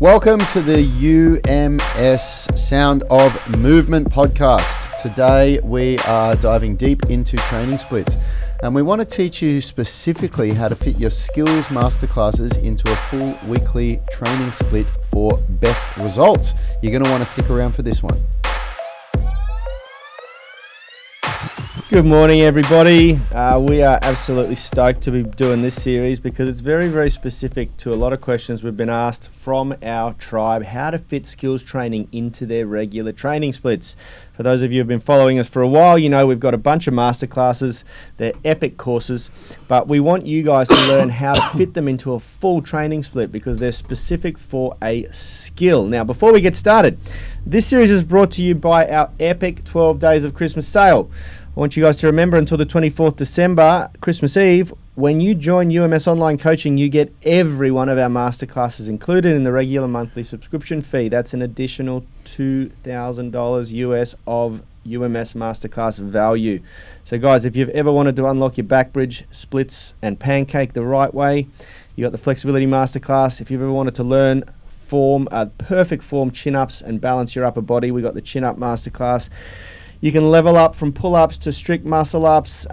Welcome to the UMS Sound of Movement podcast. Today we are diving deep into training splits, and we want to teach you specifically how to fit your skills masterclasses into a full weekly training split for best results. You're going to want to stick around for this one. Good morning, everybody. We are absolutely stoked to be doing this series because it's very, very specific to a lot of questions we've been asked from our tribe, how to fit skills training into their regular training splits. For those of you who have been following us for a while, you know we've got a bunch of masterclasses. They're epic courses, but we want you guys to learn how to fit them into a full training split because they're specific for a skill. Now, before we get started, this series is brought to you by our epic 12 Days of Christmas sale. I want you guys to remember until the 24th December, Christmas Eve, when you join UMS Online Coaching, you get every one of our masterclasses included in the regular monthly subscription fee. That's an additional $2,000 US of UMS Masterclass value. So guys, if you've ever wanted to unlock your back bridge, splits and pancake the right way, you got the Flexibility Masterclass. If you've ever wanted to learn perfect form chin-ups and balance your upper body, we got the Chin-Up Masterclass. You can level up from pull-ups to strict muscle-ups.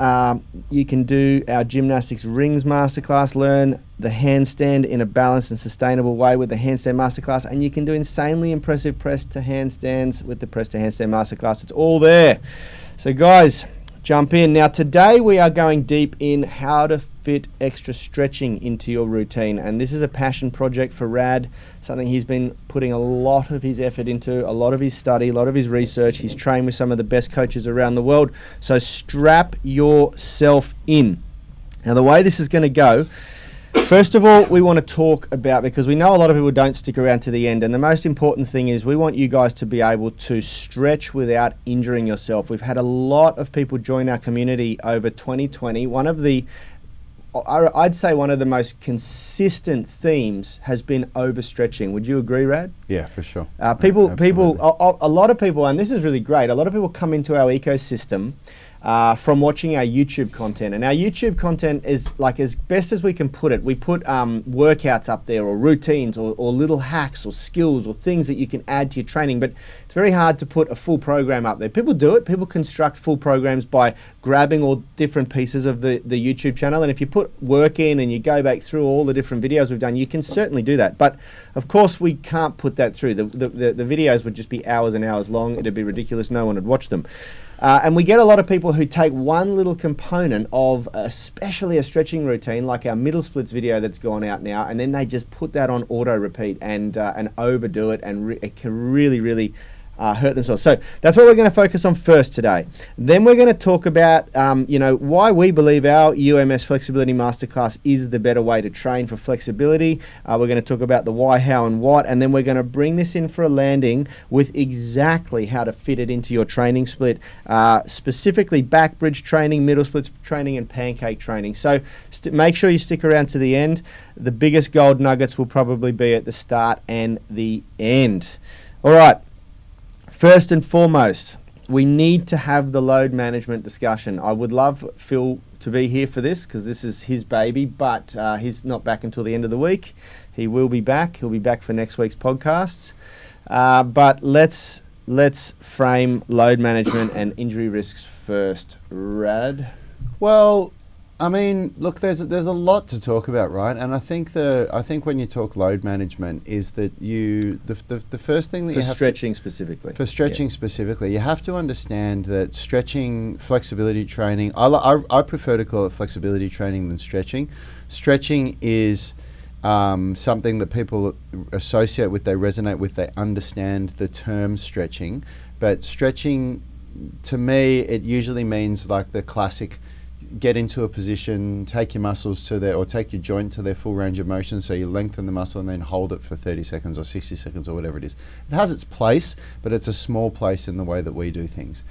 You can do our gymnastics rings masterclass, learn the handstand in a balanced and sustainable way with the handstand masterclass, and you can do insanely impressive press to handstands with the press to handstand masterclass. It's all there. So guys, jump in. Now today we are going deep in how to fit extra stretching into your routine, and this is a passion project for Rad, something he's been putting a lot of his effort into, a lot of his study, a lot of his research. He's trained with some of the best coaches around the world, so strap yourself in. Now the way this is going to go, first of all, we want to talk about, because we know a lot of people don't stick around to the end, and the most important thing is we want you guys to be able to stretch without injuring yourself. We've had a lot of people join our community over 2020. I'd say one of the most consistent themes has been overstretching. Would you agree, Rad? Yeah, for sure. A lot of people, and this is really great, a lot of people come into our ecosystem from watching our YouTube content, and our YouTube content is like, as best as we can put it, we put workouts up there, or routines, or little hacks or skills or things that you can add to your training, but it's very hard to put a full program up there. People do it. People construct full programs by grabbing all different pieces of the YouTube channel, and if you put work in and you go back through all the different videos we've done, you can certainly do that, but of course we can't put that through. The videos would just be hours and hours long. It'd be ridiculous. No one would watch them. And we get a lot of people who take one little component of especially a stretching routine, like our middle splits video that's gone out now, and then they just put that on auto repeat and overdo it, and it can really hurt themselves. So that's what we're going to focus on first today. Then we're going to talk about why we believe our UMS Flexibility Masterclass is the better way to train for flexibility. We're going to talk about the why, how, and what, and then we're going to bring this in for a landing with exactly how to fit it into your training split, specifically back bridge training, middle splits training, and pancake training. So make sure you stick around to the end. The biggest gold nuggets will probably be at the start and the end. All right. First and foremost, we need to have the load management discussion. I would love Phil to be here for this because this is his baby, but he's not back until the end of the week. He will be back. He'll be back for next week's podcasts. But let's frame load management and injury risks first. Rad? Well, I mean, look, there's a lot to talk about, right? And I think when you talk load management is that the first thing that you have stretching specifically. For stretching specifically, you have to understand that stretching, flexibility training. I prefer to call it flexibility training than stretching. Stretching is something that people associate with, they resonate with, they understand the term stretching. But stretching, to me, it usually means like the classic: get into a position, take your muscles or take your joint to their full range of motion, so you lengthen the muscle and then hold it for 30 seconds or 60 seconds or whatever it is. It has its place, but it's a small place in the way that we do things.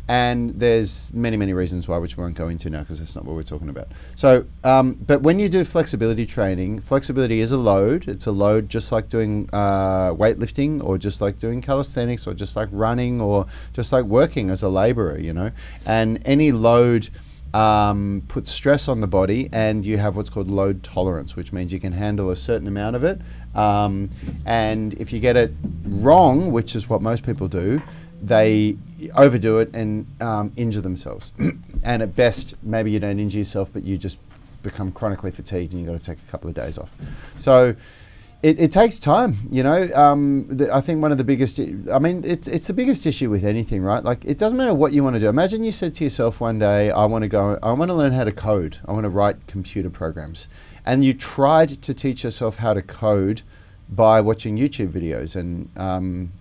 And there's many, many reasons why, which we won't go into now because that's not what we're talking about. So, but when you do flexibility training, flexibility is a load. It's a load just like doing weightlifting, or just like doing calisthenics, or just like running, or just like working as a laborer, And any load puts stress on the body, and you have what's called load tolerance, which means you can handle a certain amount of it And if you get it wrong, which is what most people do, they overdo it and injure themselves. And at best, maybe you don't injure yourself, but you just become chronically fatigued and you've got to take a couple of days off. So it takes time, you know. I think one of the biggest, it's the biggest issue with anything, right? Like, it doesn't matter what you want to do. Imagine you said to yourself one day, I want to learn how to code. I want to write computer programs. And you tried to teach yourself how to code by watching YouTube videos and,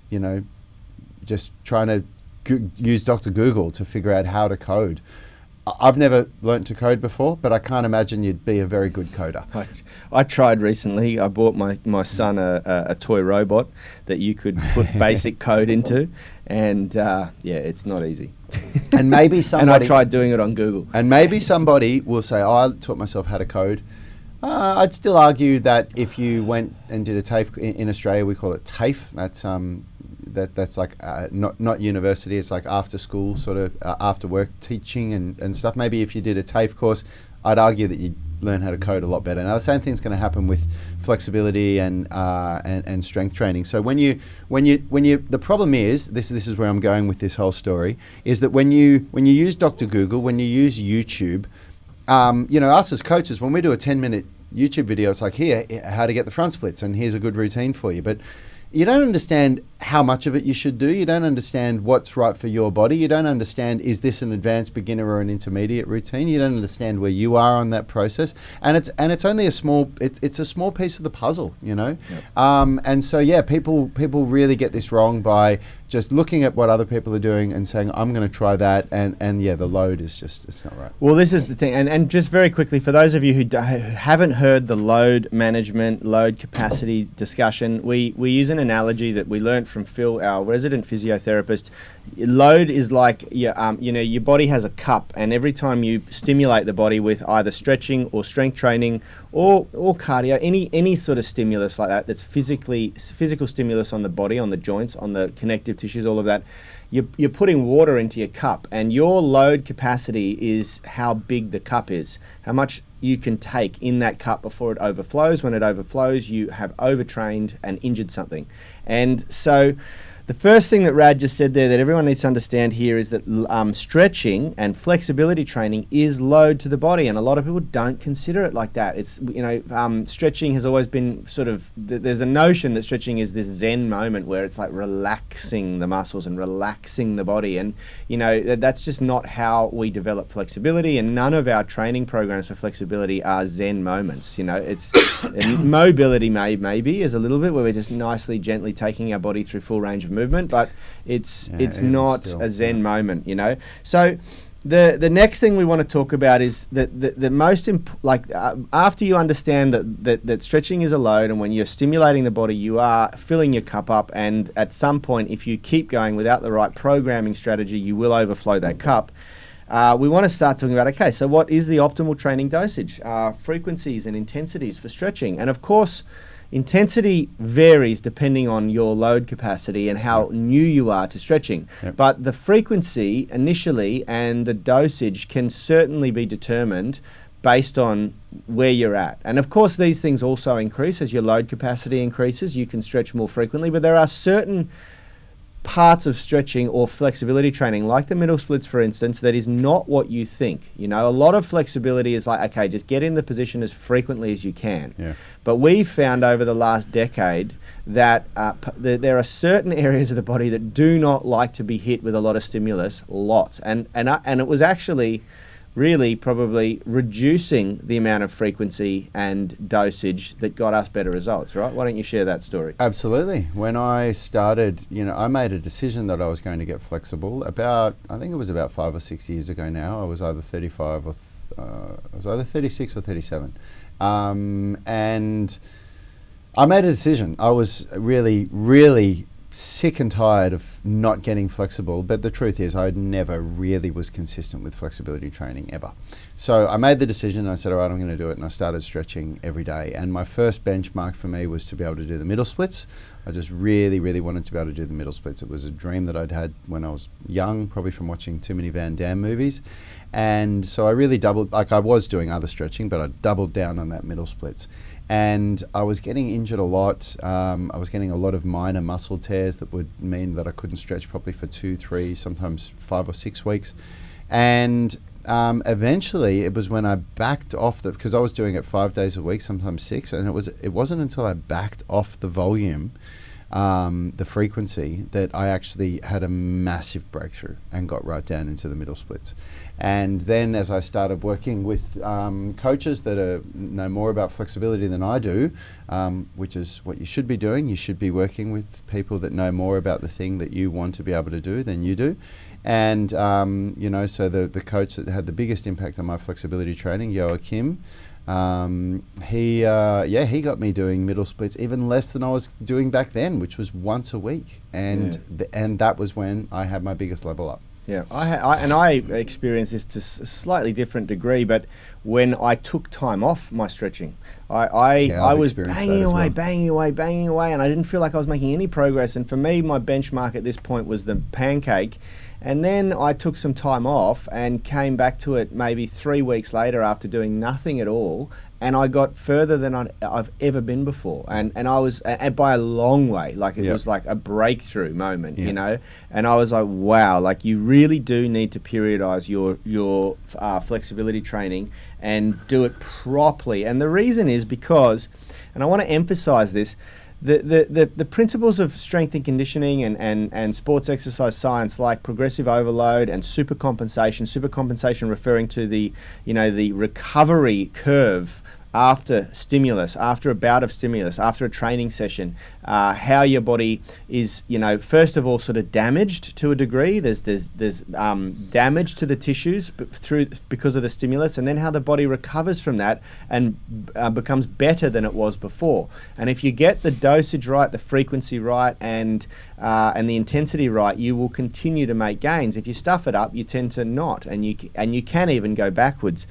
just trying to use Dr. Google to figure out how to code. I've never learnt to code before, but I can't imagine you'd be a very good coder. I tried recently. I bought my son a toy robot that you could put basic code into, and it's not easy. And maybe somebody... and I tried doing it on Google. And maybe somebody will say, I taught myself how to code. I'd still argue that if you went and did a TAFE, in Australia we call it TAFE, that's like not university, it's like after school, sort of after work teaching and stuff. Maybe if you did a TAFE course, I'd argue that you'd learn how to code a lot better. Now the same thing's going to happen with flexibility and strength training. So when you the problem is, this is where I'm going with this whole story, is that when you use Dr. Google, when you use YouTube, us as coaches, when we do a 10-minute YouTube video, it's like, here, how to get the front splits, and here's a good routine for you. But you don't understand how much of it you should do. You don't understand what's right for your body. You don't understand, is this an advanced, beginner, or an intermediate routine? You don't understand where you are on that process. And it's only a small, it's a small piece of the puzzle, you know? Yep. And so, people really get this wrong by just looking at what other people are doing and saying, I'm going to try that. And the load is just, it's not right. Well, this is the thing. And just very quickly, for those of you who haven't heard the load management, load capacity discussion, we use an analogy that we learned from Phil, our resident physiotherapist. Load is like, your body has a cup, and every time you stimulate the body with either stretching or strength training or cardio, any sort of stimulus like that's physical stimulus on the body, on the joints, on the connective tissues, all of that, you're putting water into your cup, and your load capacity is how big the cup is, how much you can take in that cup before it overflows. When it overflows, you have overtrained and injured something. And so the first thing that Rad just said there that everyone needs to understand here is that stretching and flexibility training is load to the body, and a lot of people don't consider it like that. It's, stretching has always been sort of, there's a notion that stretching is this Zen moment where it's like relaxing the muscles and relaxing the body, and that's just not how we develop flexibility, and none of our training programs for flexibility are Zen moments. It's mobility maybe is a little bit where we're just nicely, gently taking our body through full range of movement, but it's not still a Zen moment, So the next thing we want to talk about is that the most after you understand that stretching is a load, and when you're stimulating the body, you are filling your cup up, and at some point, if you keep going without the right programming strategy, you will overflow that cup. We want to start talking about, okay, so what is the optimal training dosage, frequencies and intensities for stretching? And of course, intensity varies depending on your load capacity and how new you are to stretching. Yep. But the frequency initially and the dosage can certainly be determined based on where you're at. And of course, these things also increase as your load capacity increases. You can stretch more frequently, but there are certain parts of stretching or flexibility training, like the middle splits, for instance, that is not what you think. A lot of flexibility is like, okay, just get in the position as frequently as you can. Yeah. But we've found over the last decade that there are certain areas of the body that do not like to be hit with a lot of stimulus, lots. And it was actually really probably reducing the amount of frequency and dosage that got us better results, right? Why don't you share that story? Absolutely. When I started, I made a decision that I was going to get flexible I think it was about 5 or 6 years ago now. I was either 35 or I was either 36 or 37. And I made a decision. I was really, really sick and tired of not getting flexible, but the truth is I never really was consistent with flexibility training ever. So I made the decision, and I said, all right, I'm going to do it, and I started stretching every day. And my first benchmark for me was to be able to do the middle splits. I just really, really wanted to be able to do the middle splits. It was a dream that I'd had when I was young, probably from watching too many Van Damme movies. And so I really doubled, I was doing other stretching, but I doubled down on that middle splits. and I was getting injured a lot. I was getting a lot of minor muscle tears that would mean that I couldn't stretch properly for 2, 3, sometimes 5 or 6 weeks. And eventually it was when I backed off because I was doing it 5 days a week, sometimes 6, and it wasn't until I backed off the volume, the frequency, that I actually had a massive breakthrough and got right down into the middle splits. And then as I started working with coaches that know more about flexibility than I do, which is what you should be doing, you should be working with people that know more about the thing that you want to be able to do than you do. And, so the coach that had the biggest impact on my flexibility training, Joachim, he got me doing middle splits even less than I was doing back then, which was once a week. And and that was when I had my biggest level up. Yeah, I experienced this to a slightly different degree, but when I took time off my stretching, I was banging away, and I didn't feel like I was making any progress. And for me, my benchmark at this point was the pancake. And then I took some time off and came back to it maybe 3 weeks later after doing nothing at all, and I got further than I've ever been before, and I was by a long way, like it was like a breakthrough moment, you know. And I was like, wow, like you really do need to periodize your flexibility training and do it properly. And the reason is because, and I want to emphasize this, the principles of strength and conditioning and sports exercise science, like progressive overload and supercompensation referring to the recovery curve after stimulus, after a bout of stimulus, after a training session, how your body is, first of all, sort of damaged to a degree. There's damage to the tissues because of the stimulus, and then how the body recovers from that and becomes better than it was before. And if you get the dosage right, the frequency right, and the intensity right, you will continue to make gains. If you stuff it up, you tend to not, and you can even go backwards.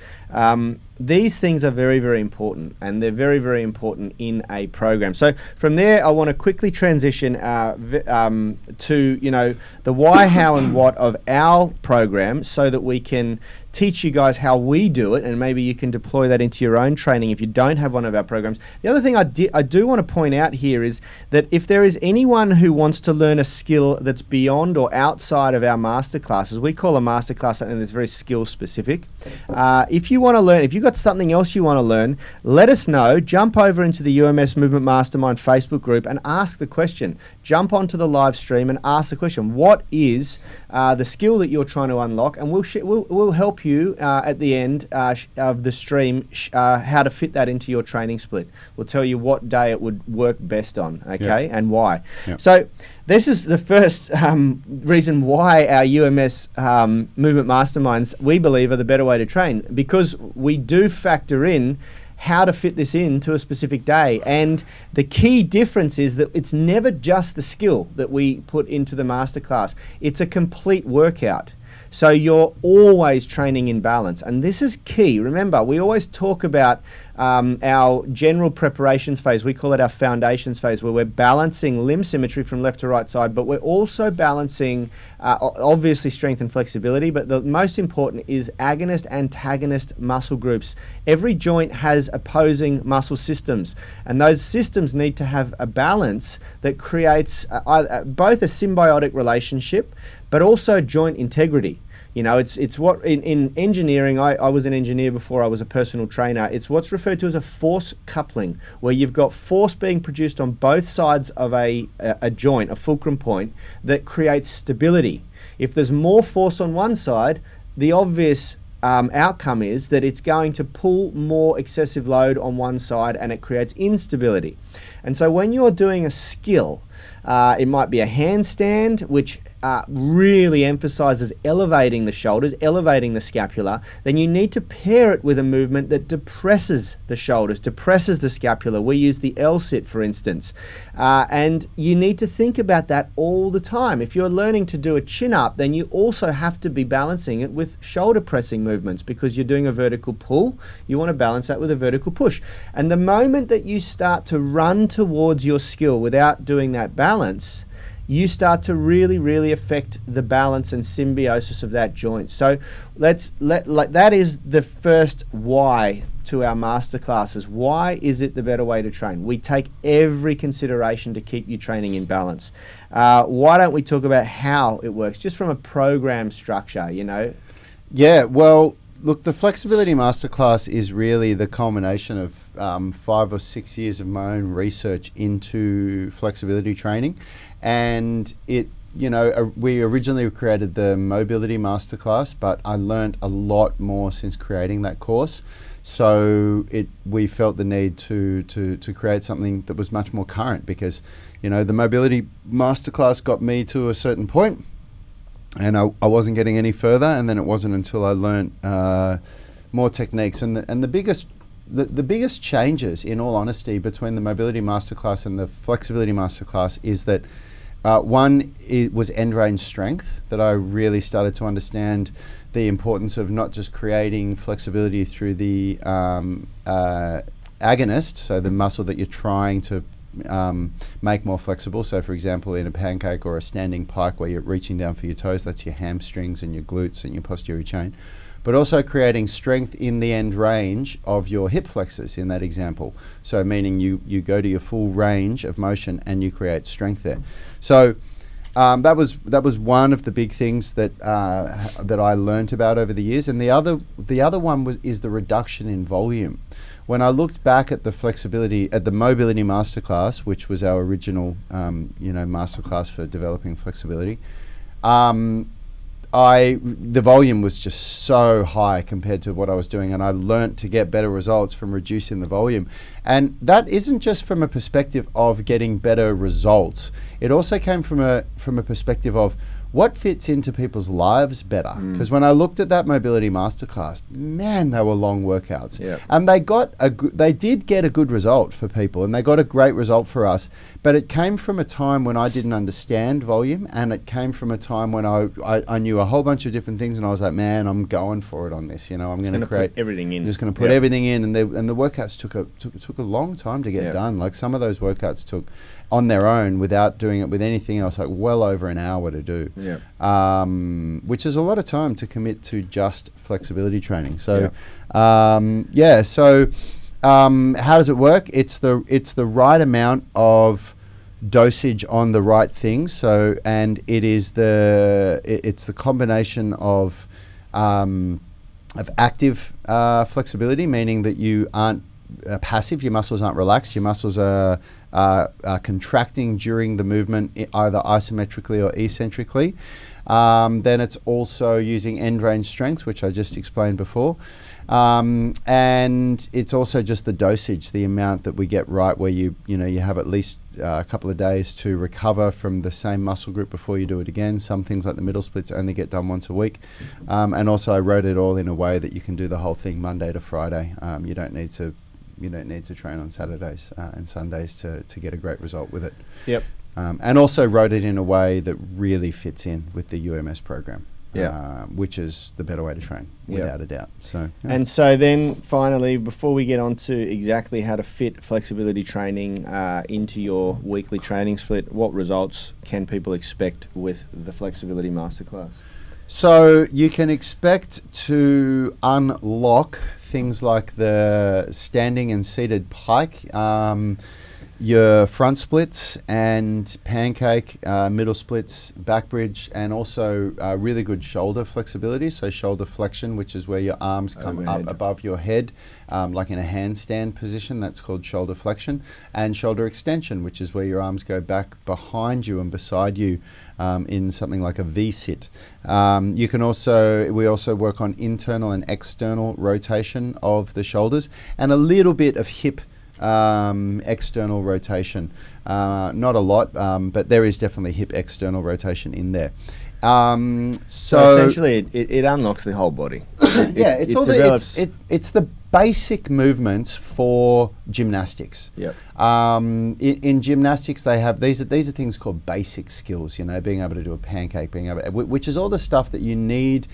These things are very, very important, and they're very, very important in a program. So from there, I want to quickly transition to the why, how, and what of our program, so that we can teach you guys how we do it, and maybe you can deploy that into your own training if you don't have one of our programs. The other thing I do want to point out here is that if there is anyone who wants to learn a skill that's beyond or outside of our masterclasses, we call a masterclass something that's very skill specific. If you want to learn, if you've got something else you want to learn, let us know. Jump over into the UMS Movement Mastermind Facebook group and ask the question. Jump onto the live stream and ask the question. What is the skill that you're trying to unlock? And we'll help you at the end of the stream how to fit that into your training split. We'll tell you what day it would work best on, okay, and why. So this is the first reason why our UMS movement masterminds, we believe, are the better way to train, because we do factor in how to fit this into a specific day. And the key difference is that it's never just the skill that we put into the masterclass. It's a complete workout. So you're always training in balance. And this is key. Remember, we always talk about our general preparations phase. We call it our foundations phase, where we're balancing limb symmetry from left to right side, but we're also balancing, obviously, strength and flexibility. But the most important is agonist, antagonist muscle groups. Every joint has opposing muscle systems, and those systems need to have a balance that creates both a symbiotic relationship, but also joint integrity. It's what in engineering, I was an engineer before I was a personal trainer. It's what's referred to as a force coupling, where you've got force being produced on both sides of a joint, a fulcrum point, that creates stability. If there's more force on one side, the obvious outcome is that it's going to pull more excessive load on one side, and it creates instability. And so when you're doing a skill, it might be a handstand, which really emphasizes elevating the shoulders, elevating the scapula. Then you need to pair it with a movement that depresses the shoulders, depresses the scapula. We use the L-sit, for instance. And you need to think about that all the time. If you're learning to do a chin-up, then you also have to be balancing it with shoulder pressing movements, because you're doing a vertical pull. You want to balance that with a vertical push. And the moment that you start to run towards your skill without doing that balance, you start to really, really affect the balance and symbiosis of that joint. So that is the first why to our masterclasses. Why is it the better way to train? We take every consideration to keep you training in balance. Why don't we talk about how it works, just from a program structure, you know? Yeah, well, look, the Flexibility Masterclass is really the culmination of 5 or 6 years of my own research into flexibility training. And we originally created the Mobility Masterclass, but I learned a lot more since creating that course. So we felt the need to create something that was much more current, because, the Mobility Masterclass got me to a certain point, and I wasn't getting any further. And then it wasn't until I learned more techniques. And the biggest changes, in all honesty, between the Mobility Masterclass and the Flexibility Masterclass is that one, it was end range strength, that I really started to understand the importance of not just creating flexibility through the agonist, so the muscle that you're trying to make more flexible. So for example, in a pancake or a standing pike where you're reaching down for your toes, that's your hamstrings and your glutes and your posterior chain, but also creating strength in the end range of your hip flexors in that example. So meaning you go to your full range of motion and you create strength there. So that was one of the big things that I learned about over the years. And the other one is the reduction in volume. When I looked back at the Mobility Masterclass, which was our original masterclass for developing flexibility, the volume was just so high compared to what I was doing, and I learnt to get better results from reducing the volume. And that isn't just from a perspective of getting better results. It also came from a perspective of what fits into people's lives better. Because when I looked at that Mobility Masterclass, man, they were long workouts. Yeah. And they did get a good result for people, and they got a great result for us. But it came from a time when I didn't understand volume, and it came from a time when I knew a whole bunch of different things, and I was like, man, I'm going for it on this. I'm going to create everything in. Just going to put everything in, and the workouts took a long time to get done. Like some of those workouts took on their own, without doing it with anything else, like well over an hour to do. Yeah. Which is a lot of time to commit to just flexibility training. So, how does it work? It's the right amount of dosage on the right things. So, and it's the combination of active flexibility, meaning that you aren't passive. Your muscles aren't relaxed. Your muscles are contracting during the movement, either isometrically or eccentrically. Then it's also using end range strength, which I just explained before. And it's also just the dosage, the amount that we get right, where you have at least a couple of days to recover from the same muscle group before you do it again. Some things like the middle splits only get done once a week. And also I wrote it all in a way that you can do the whole thing Monday to Friday. You don't need to train on Saturdays and Sundays to get a great result with it. Yep. And also wrote it in a way that really fits in with the UMS program. Which is the better way to train, without a doubt. So, And so then finally, before we get on to exactly how to fit flexibility training into your weekly training split, what results can people expect with the Flexibility Masterclass? So you can expect to unlock things like the standing and seated pike, your front splits and pancake, middle splits, back bridge, and also really good shoulder flexibility. So shoulder flexion, which is where your arms come overhead, up above your head, like in a handstand position. That's called shoulder flexion. And shoulder extension, which is where your arms go back behind you and beside you in something like a V-sit. We also work on internal and external rotation of the shoulders, and a little bit of hip external rotation. Not a lot, but there is definitely hip external rotation in there. So essentially it unlocks the whole body. It's the basic movements for gymnastics. Yep. In gymnastics, they have these are things called basic skills. Being able to do a pancake, which is all the stuff that you need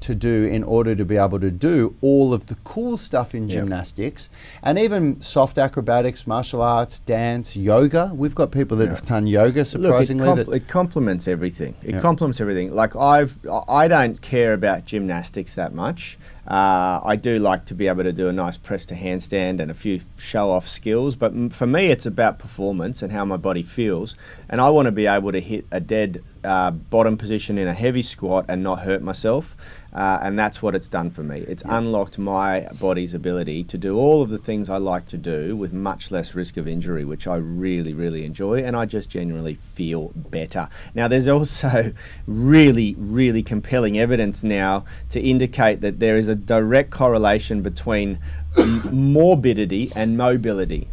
to do in order to be able to do all of the cool stuff in gymnastics, and even soft acrobatics, martial arts, dance, yoga. We've got people that have done yoga, surprisingly. Look, it complements everything. It complements everything. Like I don't care about gymnastics that much. I do like to be able to do a nice press to handstand and a few show-off skills, but for me it's about performance and how my body feels, and I want to be able to hit a dead bottom position in a heavy squat and not hurt myself, and that's what it's done for me. It's unlocked my body's ability to do all of the things I like to do with much less risk of injury, which I really, really enjoy, and I just genuinely feel better. Now, there's also really, really compelling evidence now to indicate that there is a direct correlation between morbidity and mobility.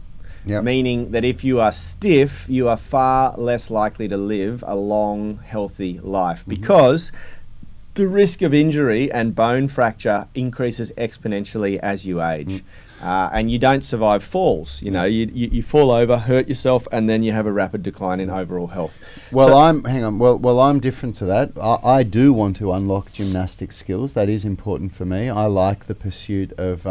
Yep. Meaning that if you are stiff, you are far less likely to live a long, healthy life, because the risk of injury and bone fracture increases exponentially as you age. And you don't survive falls. You know, you fall over, hurt yourself, and then you have a rapid decline in overall health. Well, I'm different to that. I do want to unlock gymnastic skills. That is important for me. I like the pursuit of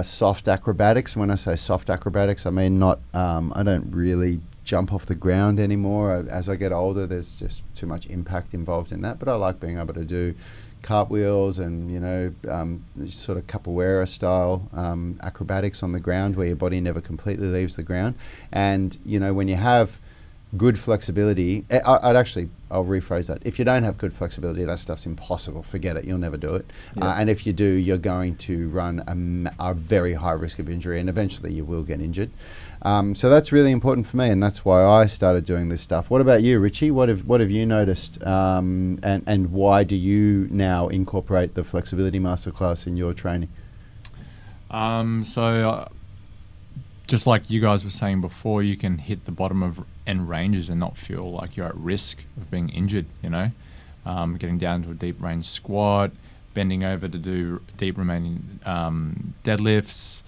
soft acrobatics. And when I say soft acrobatics, I mean not. I don't really jump off the ground anymore. As I get older, there's just too much impact involved in that. But I like being able to do cartwheels and, you know, sort of capoeira style acrobatics on the ground where your body never completely leaves the ground. And, you know, when you have good flexibility, I'll rephrase that. If you don't have good flexibility, that stuff's impossible. Forget it. You'll never do it. And if you do, you're going to run a very high risk of injury, and eventually you will get injured. So that's really important for me, and that's why I started doing this stuff. What about you, Richie? What have you noticed, and why do you now incorporate the Flexibility Masterclass in your training? Just like you guys were saying before, you can hit the bottom of end ranges and not feel like you're at risk of being injured, you know. Getting down to a deep range squat, bending over to do deep remaining deadlifts.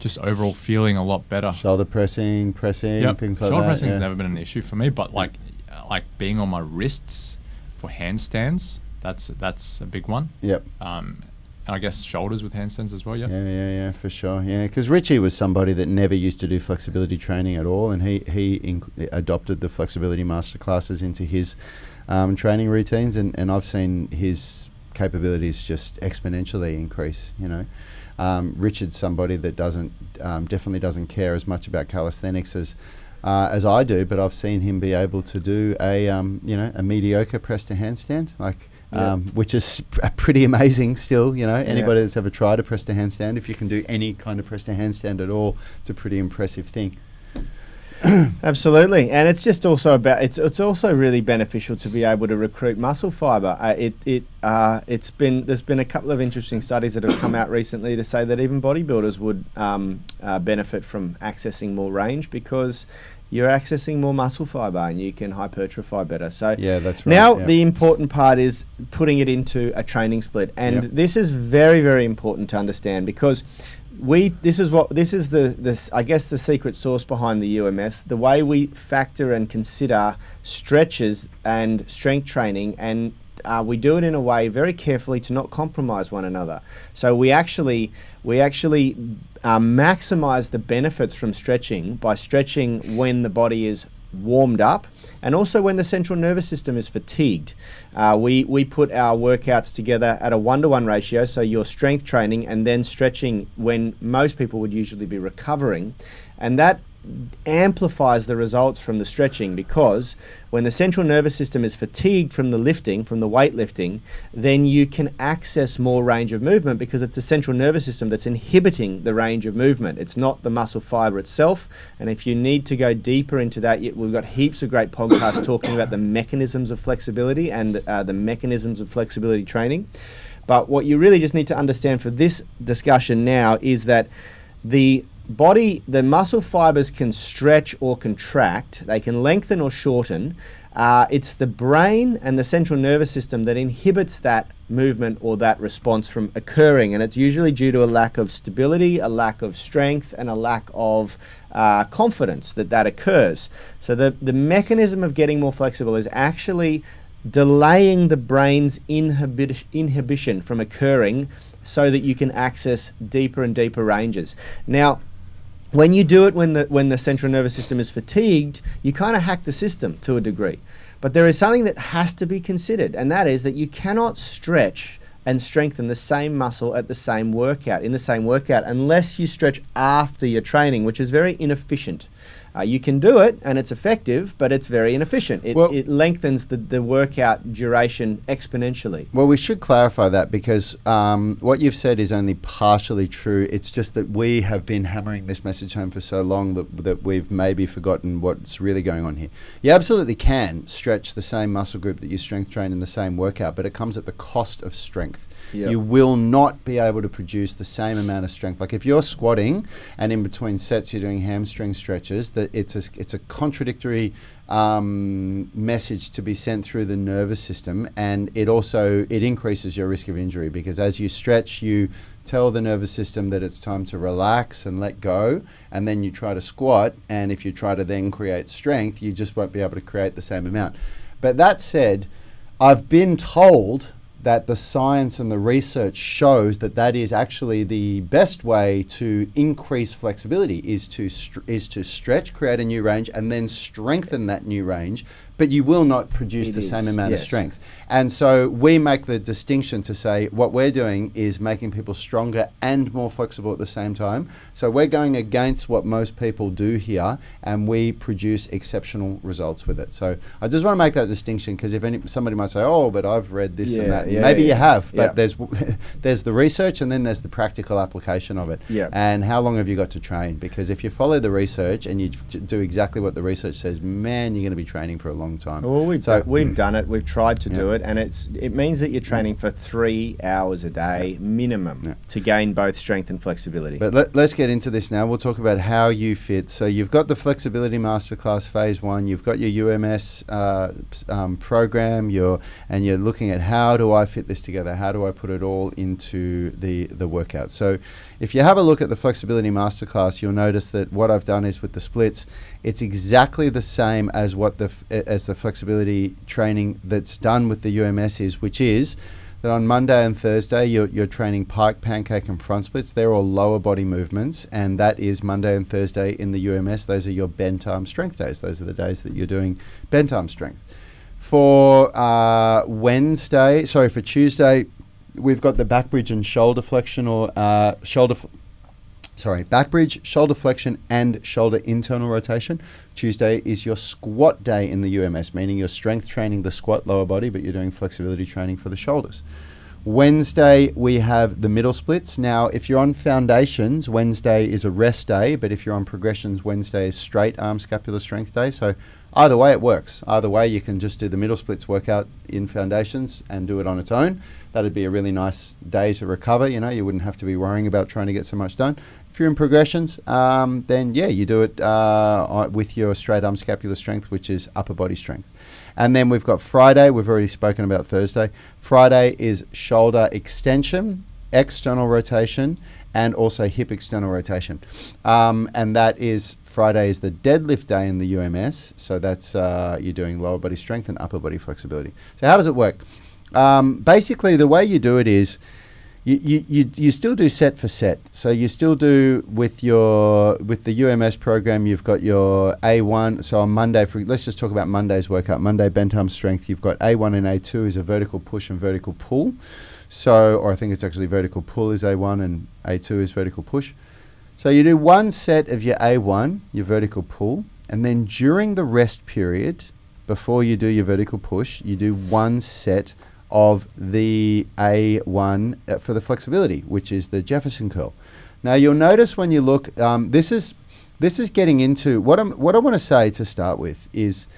Just overall feeling a lot better. Shoulder pressing, things like that. Shoulder pressing has never been an issue for me, but like being on my wrists for handstands, that's a big one. Yep. And I guess shoulders with handstands as well, Yeah, for sure. Yeah, because Richie was somebody that never used to do flexibility training at all, and he adopted the flexibility masterclasses into his training routines, and I've seen his capabilities just exponentially increase, you know. Richard's somebody that definitely doesn't care as much about calisthenics as I do, but I've seen him be able to do a mediocre press to handstand, which is pretty amazing still, you know. Anybody that's ever tried a press to handstand, if you can do any kind of press to handstand at all, it's a pretty impressive thing. Absolutely, and it's just also about it's also really beneficial to be able to recruit muscle fiber. There's been a couple of interesting studies that have come out recently to say that even bodybuilders would benefit from accessing more range, because you're accessing more muscle fiber and you can hypertrophy better. So that's right. Now the important part is putting it into a training split, and this is very, very important to understand, because this is I guess the secret sauce behind the UMS, the way we factor and consider stretches and strength training, and we do it in a way very carefully to not compromise one another. So we actually maximize the benefits from stretching by stretching when the body is warmed up, and also when the central nervous system is fatigued. We put our workouts together at a 1-to-1 ratio, so you're strength training and then stretching when most people would usually be recovering, and that amplifies the results from the stretching, because when the central nervous system is fatigued from the lifting, from the weightlifting, then you can access more range of movement, because it's the central nervous system that's inhibiting the range of movement. It's not the muscle fiber itself. And if you need to go deeper into that, we've got heaps of great podcasts talking about the mechanisms of flexibility and the mechanisms of flexibility training. But what you really just need to understand for this discussion now is that the muscle fibers can stretch or contract, they can lengthen or shorten. It's the brain and the central nervous system that inhibits that movement or that response from occurring, and it's usually due to a lack of stability, a lack of strength, and a lack of confidence that occurs. So the mechanism of getting more flexible is actually delaying the brain's inhibition from occurring so that you can access deeper and deeper ranges. Now, when you do it when the central nervous system is fatigued, you kind of hack the system to a degree. But there is something that has to be considered, and that is that you cannot stretch and strengthen the same muscle at the same workout, in the same workout, unless you stretch after your training, which is very inefficient. You can do it, and it's effective, but it's very inefficient. It lengthens the workout duration exponentially. Well, we should clarify that because what you've said is only partially true. It's just that we have been hammering this message home for so long that we've maybe forgotten what's really going on here. You absolutely can stretch the same muscle group that you strength train in the same workout, but it comes at the cost of strength. Yep. You will not be able to produce the same amount of strength. Like if you're squatting and in between sets you're doing hamstring stretches, that it's a contradictory message to be sent through the nervous system, and it increases your risk of injury because as you stretch, you tell the nervous system that it's time to relax and let go, and then you try to squat, and if you try to then create strength, you just won't be able to create the same amount. But that said, I've been told that the science and the research shows that is actually the best way to increase flexibility is to stretch, create a new range, and then strengthen that new range, but you will not produce the same amount of strength. And so we make the distinction to say what we're doing is making people stronger and more flexible at the same time. So we're going against what most people do here, and we produce exceptional results with it. So I just want to make that distinction because if somebody might say, oh, but I've read this and that. Maybe you have, but there's the research and then there's the practical application of it. Yep. And how long have you got to train? Because if you follow the research and you do exactly what the research says, man, you're going to be training for a long time. Well, we've done it. We've tried to do it, and it means that you're training for 3 hours a day minimum to gain both strength and flexibility. But let's get into this now. We'll talk about how you fit. So you've got the Flexibility Masterclass Phase 1. You've got your UMS program. You're looking at how do I fit this together? How do I put it all into the workout? So if you have a look at the Flexibility Masterclass, you'll notice that what I've done is with the splits, it's exactly the same as the flexibility training that's done with the UMS is, which is that on Monday and Thursday you're training pike, pancake, and front splits. They're all lower body movements, and that is Monday and Thursday in the UMS. Those are your bent arm strength days. Those are the days that you're doing bent arm strength. For Tuesday, we've got the back bridge and shoulder flexion back bridge, shoulder flexion, and shoulder internal rotation. Tuesday is your squat day in the UMS, meaning you're strength training the squat lower body, but you're doing flexibility training for the shoulders. Wednesday, we have the middle splits. Now, if you're on foundations, Wednesday is a rest day, but if you're on progressions, Wednesday is straight arm scapular strength day. So either way, it works. Either way, you can just do the middle splits workout in foundations and do it on its own. That'd be a really nice day to recover. You wouldn't have to be worrying about trying to get so much done. If you're in progressions, then you do it with your straight arm scapular strength, which is upper body strength. And then we've got Friday. We've already spoken about Thursday. Friday is shoulder extension, external rotation, and also hip external rotation. And that is Friday is the deadlift day in the UMS. So that's you're doing lower body strength and upper body flexibility. So how does it work? Basically, the way you do it is you still do set for set. So you still do with the UMS program, you've got your A1. So on Monday, let's just talk about Monday's workout. Monday bent arm strength, you've got A1 and A2 is a vertical push and vertical pull. Or I think it's actually vertical pull is A1 and A2 is vertical push. So you do one set of your A1, your vertical pull, and then during the rest period, before you do your vertical push, you do one set of the A1 for the flexibility, which is the Jefferson curl. Now you'll notice when you look, this is getting into what I want to say to start with is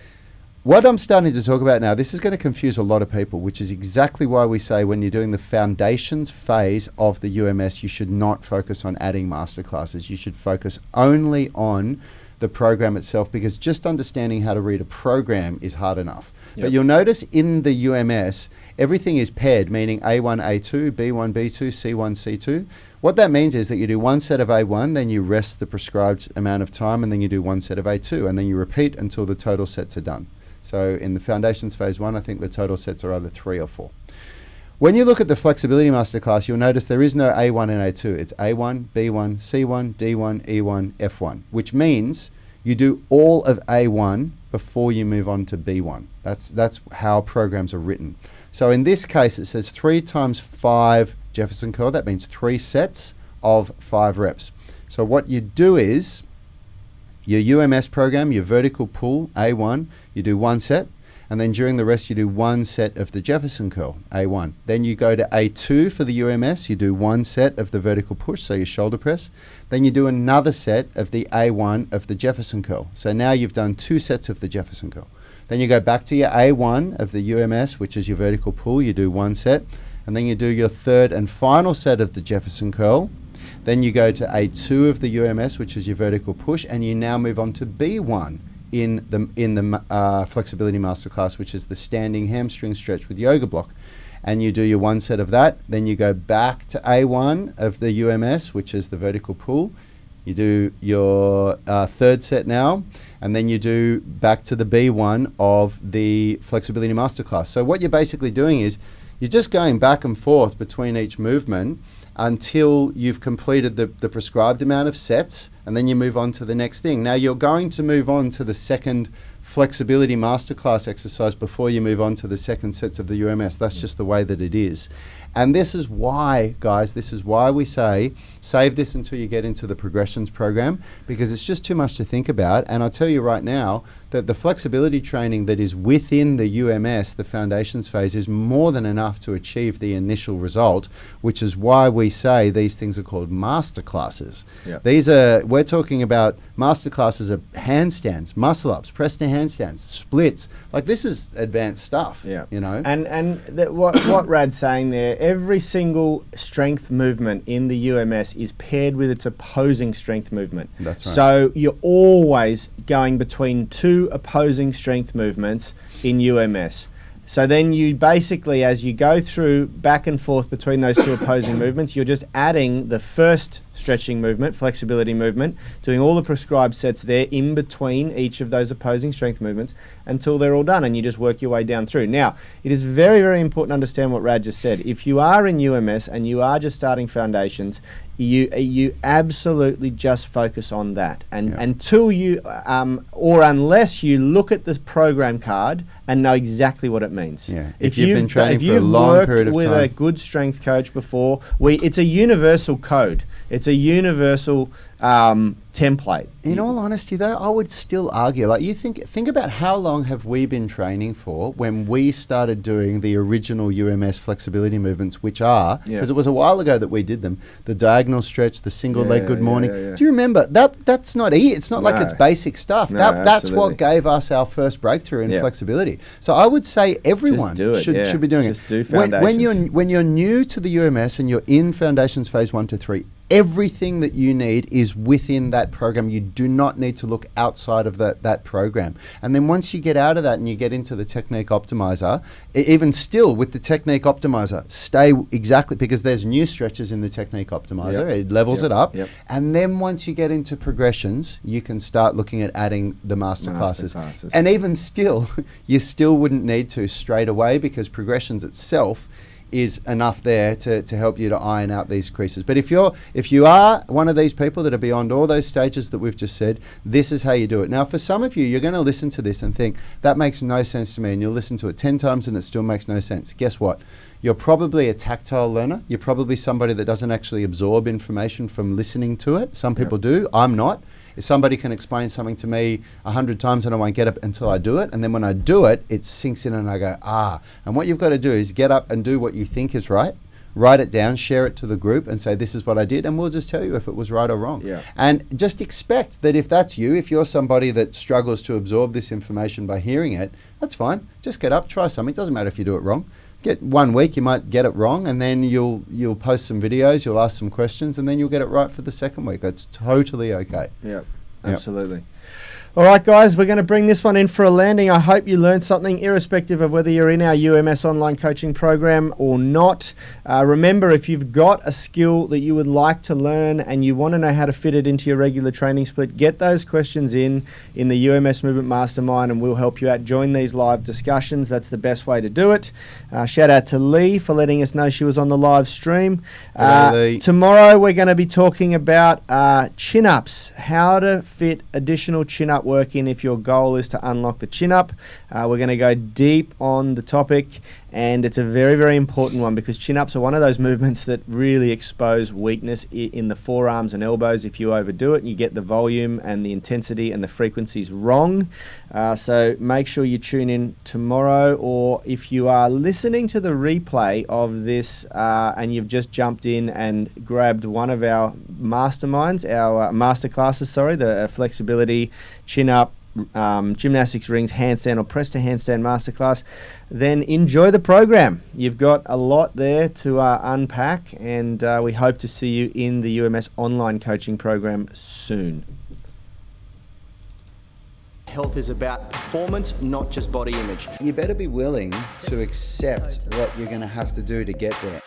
what I'm starting to talk about now. This is going to confuse a lot of people, which is exactly why we say when you're doing the foundations phase of the UMS, you should not focus on adding masterclasses. You should focus only on the program itself, because just understanding how to read a program is hard enough. Yep. But you'll notice in the UMS, everything is paired, meaning A1, A2, B1, B2, C1, C2. What that means is that you do one set of A1, then you rest the prescribed amount of time, and then you do one set of A2, and then you repeat until the total sets are done. So in the foundations phase 1, I think the total sets are either 3 or 4. When you look at the flexibility masterclass, you'll notice there is no A1 and A2. It's A1, B1, C1, D1, E1, F1, which means you do all of A1 before you move on to B1. That's how programs are written. So in this case, it says 3 times 5 Jefferson curl. That means 3 sets of 5 reps. So what you do is your UMS program, your vertical pull, A1, you do 1 set. And then during the rest, you do 1 set of the Jefferson curl, A1. Then you go to A2 for the UMS. You do 1 set of the vertical push, so your shoulder press. Then you do another set of the A1 of the Jefferson curl. So now you've done 2 sets of the Jefferson curl. Then you go back to your A1 of the UMS, which is your vertical pull. You do 1 set. And then you do your third and final set of the Jefferson curl. Then you go to A2 of the UMS, which is your vertical push. And you now move on to B1. In the flexibility masterclass, which is the standing hamstring stretch with yoga block. And you do your 1 set of that. Then you go back to A1 of the UMS, which is the vertical pull. You do your third set now, and then you do back to the B1 of the flexibility masterclass. So what you're basically doing is you're just going back and forth between each movement until you've completed the prescribed amount of sets, and then you move on to the next thing. Now you're going to move on to the second flexibility masterclass exercise before you move on to the second sets of the UMS. That's just the way that it is. And this is why, guys, this is why we say save this until you get into the progressions program, because it's just too much to think about. And I'll tell you right now that the flexibility training that is within the UMS, the foundations phase, is more than enough to achieve the initial result, which is why we say these things are called masterclasses. Yep. We're talking about masterclasses of handstands, muscle ups, press to handstands, splits. Like, this is advanced stuff, you know. And what Rad's saying there, every single strength movement in the UMS is paired with its opposing strength movement. That's right. So you're always going between 2 opposing strength movements in UMS. So then you basically, as you go through back and forth between those 2 opposing movements, you're just adding the first stretching movement, flexibility movement, doing all the prescribed sets there in between each of those opposing strength movements until they're all done, and you just work your way down through. Now, it is very, very important to understand what Rad just said. If you are in UMS and you are just starting foundations, you absolutely just focus on that, and until you or unless you look at the program card and know exactly what it means. Yeah. If you've been training for a long period of time, with a good strength coach before, it's a universal code. It's a universal template. In all honesty, though, I would still argue, like, you think about how long have we been training for when we started doing the original UMS flexibility movements, which are, because it was a while ago that we did them, the diagonal stretch, the single leg good morning. Do you remember? That's not it's not like it's basic stuff. That's what gave us our first breakthrough in flexibility. So I would say everyone should be doing it. Just do foundations. When you're new to the UMS and you're in foundations phase 1 to 3, everything that you need is within that program. You do not need to look outside of that program. And then once you get out of that and you get into the technique optimizer, even still with the technique optimizer, stay exactly, because there's new stretches in the technique optimizer. It levels it up. And then once you get into progressions, you can start looking at adding the masterclasses. And even still, you still wouldn't need to straight away, because progressions itself is enough there to help you to iron out these creases. But if you are one of these people that are beyond all those stages that we've just said, this is how you do it. Now, for some of you, you're going to listen to this and think, that makes no sense to me, and you'll listen to it 10 times and it still makes no sense. Guess what? You're probably a tactile learner. You're probably somebody that doesn't actually absorb information from listening to it. Some people do. I'm not. If somebody can explain something to me 100 times and I won't get up until I do it, and then when I do it, it sinks in and I go, And what you've got to do is get up and do what you think is right, write it down, share it to the group and say, this is what I did, and we'll just tell you if it was right or wrong. And just expect that if that's you, if you're somebody that struggles to absorb this information by hearing it, that's fine. Just get up, try something. It doesn't matter if you do it wrong. Get 1 week, you might get it wrong, and then you'll post some videos, you'll ask some questions, and then you'll get it right for the second week. That's totally okay. Absolutely. All right, guys, we're going to bring this one in for a landing. I hope you learned something, irrespective of whether you're in our UMS online coaching program or not. Remember, if you've got a skill that you would like to learn and you want to know how to fit it into your regular training split, get those questions in the UMS Movement Mastermind and we'll help you out. Join these live discussions. That's the best way to do it. Shout out to Lee for letting us know she was on the live stream. Tomorrow, we're going to be talking about chin-ups, how to fit additional chin-up work in if your goal is to unlock the chin-up. We're going to go deep on the topic, and it's a very, very important one because chin-ups are one of those movements that really expose weakness in the forearms and elbows. If you overdo it, you get the volume and the intensity and the frequencies wrong. So make sure you tune in tomorrow, or if you are listening to the replay of this and you've just jumped in and grabbed one of our masterminds, our masterclasses, the flexibility, chin-up, gymnastics rings, handstand or press to handstand masterclass, then enjoy the program. You've got a lot there to unpack, and we hope to see you in the UMS online coaching program soon. Health is about performance, not just body image. You better be willing to accept what you're going to have to do to get there.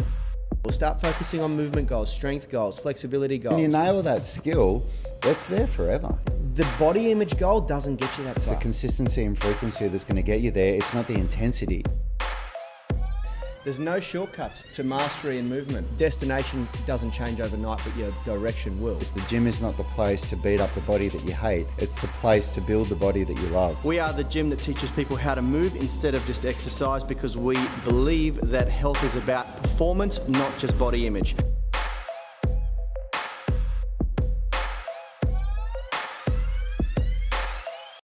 We'll start focusing on movement goals, strength goals, flexibility goals. When you nail that skill, it's there forever. The body image goal doesn't get you that It's far. the consistency and frequency that's going to get you there. It's not the intensity. There's no shortcuts to mastery and movement. Destination doesn't change overnight, but your direction will. The gym is not the place to beat up the body that you hate. It's the place to build the body that you love. We are the gym that teaches people how to move instead of just exercise, because we believe that health is about performance, not just body image.